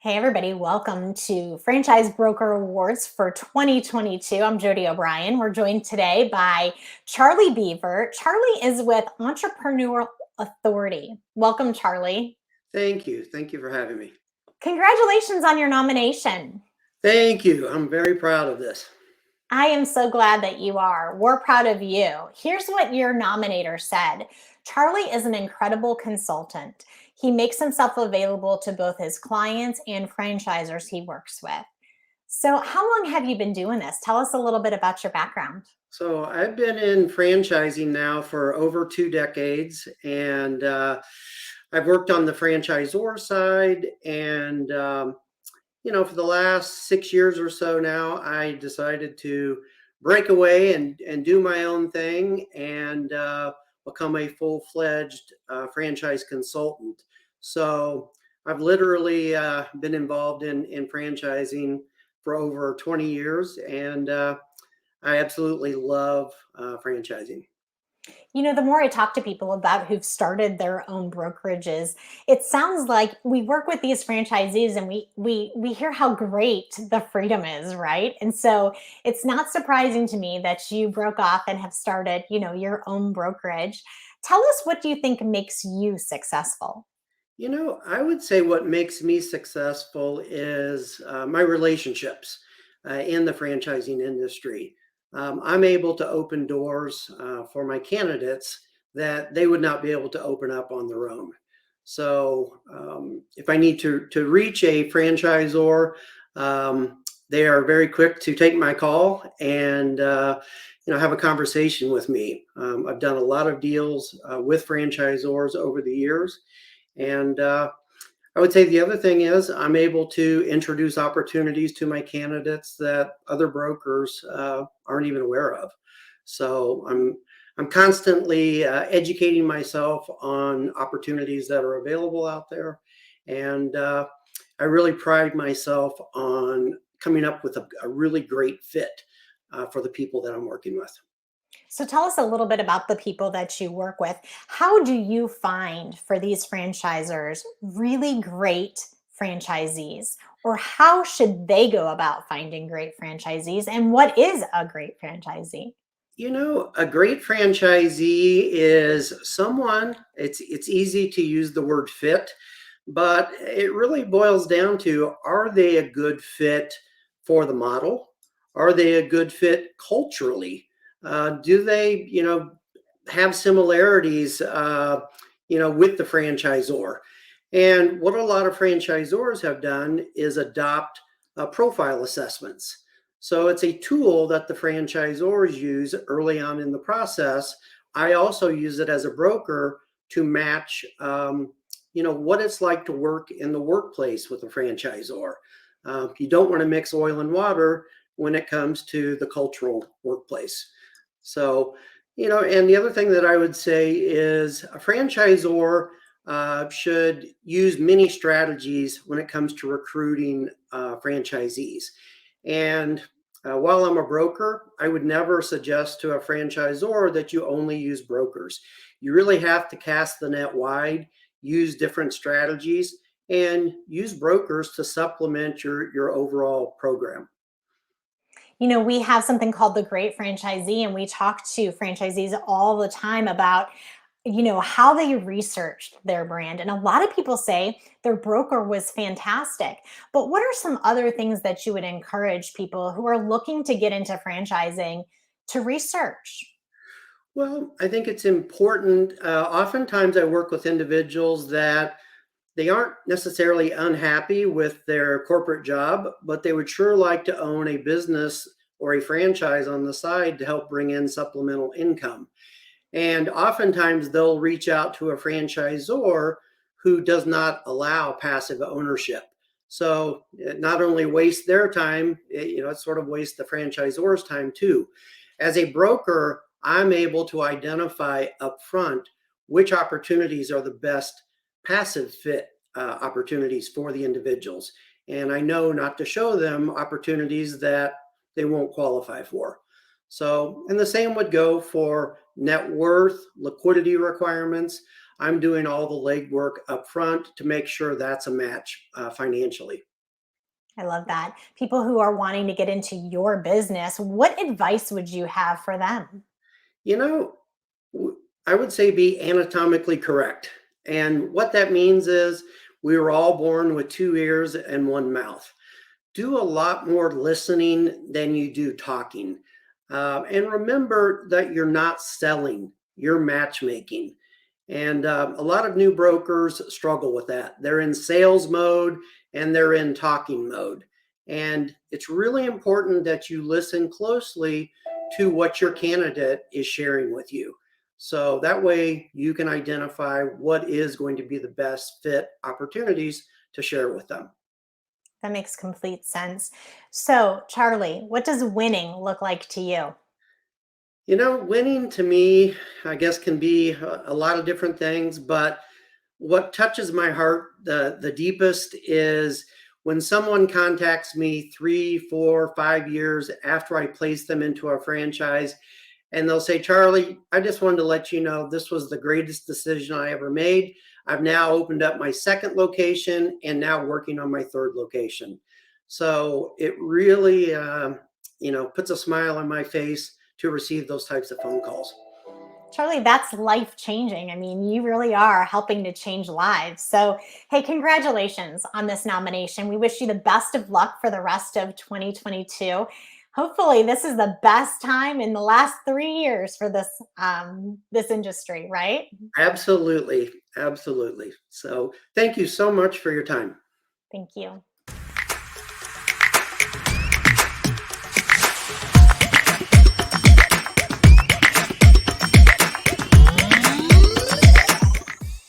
Hey, everybody, welcome to Franchise Broker Awards for 2022. I'm Jody O'Brien. We're joined today by Charlie Bever. Charlie is with Entrepreneurial Authority. Welcome, Charlie. Thank you. Thank you for having me. Congratulations on your nomination. Thank you. I'm very proud of this. I am so glad that you are. We're proud of you. Here's what your nominator said. Charlie is an incredible consultant. He makes himself available to both his clients and franchisors he works with. So, how long have you been doing this? Tell us a little bit about your background. So I've been in franchising now for over 2 decades, and I've worked on the franchisor side. And for the last 6 years or so now, I decided to break away and do my own thing and become a full-fledged franchise consultant. So I've literally been involved in franchising for over 20 years, and I absolutely love franchising. The more I talk to people about who've started their own brokerages, it sounds like we work with these franchisees and we hear how great the freedom is, right? And so it's not surprising to me that you broke off and have started, your own brokerage. Tell us, what do you think makes you successful? I would say what makes me successful is my relationships in the franchising industry. I'm able to open doors for my candidates that they would not be able to open up on their own. So if I need to reach a franchisor, they are very quick to take my call and have a conversation with me. I've done a lot of deals with franchisors over the years, and I would say the other thing is I'm able to introduce opportunities to my candidates that other brokers aren't even aware of. So I'm constantly educating myself on opportunities that are available out there, and I really pride myself on coming up with a really great fit for the people that I'm working with. So tell us a little bit about the people that you work with. How do you find for these franchisors really great franchisees? Or how should they go about finding great franchisees? And what is a great franchisee? A great franchisee is someone, it's easy to use the word fit, but it really boils down to, are they a good fit for the model? Are they a good fit culturally? Do they, have similarities, with the franchisor? And what a lot of franchisors have done is adopt profile assessments. So it's a tool that the franchisors use early on in the process. I also use it as a broker to match, what it's like to work in the workplace with a franchisor. You don't want to mix oil and water when it comes to the cultural workplace. So, and the other thing that I would say is a franchisor should use many strategies when it comes to recruiting franchisees. And while I'm a broker, I would never suggest to a franchisor that you only use brokers. You really have to cast the net wide, use different strategies, and use brokers to supplement your overall program. We have something called the Great Franchisee, and we talk to franchisees all the time about how they researched their brand. And a lot of people say their broker was fantastic. But what are some other things that you would encourage people who are looking to get into franchising to research? Well, I think it's important. Oftentimes, I work with individuals that they aren't necessarily unhappy with their corporate job, but they would sure like to own a business or a franchise on the side to help bring in supplemental income. And oftentimes they'll reach out to a franchisor who does not allow passive ownership. So it not only wastes their time, it sort of wastes the franchisor's time too. As a broker, I'm able to identify upfront which opportunities are the best passive fit opportunities for the individuals. And I know not to show them opportunities that they won't qualify for. So, and the same would go for net worth, liquidity requirements. I'm doing all the legwork up front to make sure that's a match financially. I love that. People who are wanting to get into your business, what advice would you have for them? You know, I would say be anatomically correct. And what that means is we were all born with two ears and one mouth. Do a lot more listening than you do talking. And remember that you're not selling, you're matchmaking. And a lot of new brokers struggle with that. They're in sales mode and they're in talking mode. And it's really important that you listen closely to what your candidate is sharing with you. So that way you can identify what is going to be the best fit opportunities to share with them. That makes complete sense. So, Charlie, what does winning look like to you? Winning to me, I guess, can be a lot of different things, but what touches my heart the deepest is when someone contacts me 3, 4, 5 years after I place them into a franchise, and they'll say, Charlie, I just wanted to let you know this was the greatest decision I ever made. I've now opened up my second location and now working on my third location. So it really, puts a smile on my face to receive those types of phone calls. Charlie, that's life changing. I mean, you really are helping to change lives. So, hey, congratulations on this nomination. We wish you the best of luck for the rest of 2022. Hopefully, this is the best time in the last 3 years for this industry, right? Absolutely. Absolutely. So thank you so much for your time. Thank you.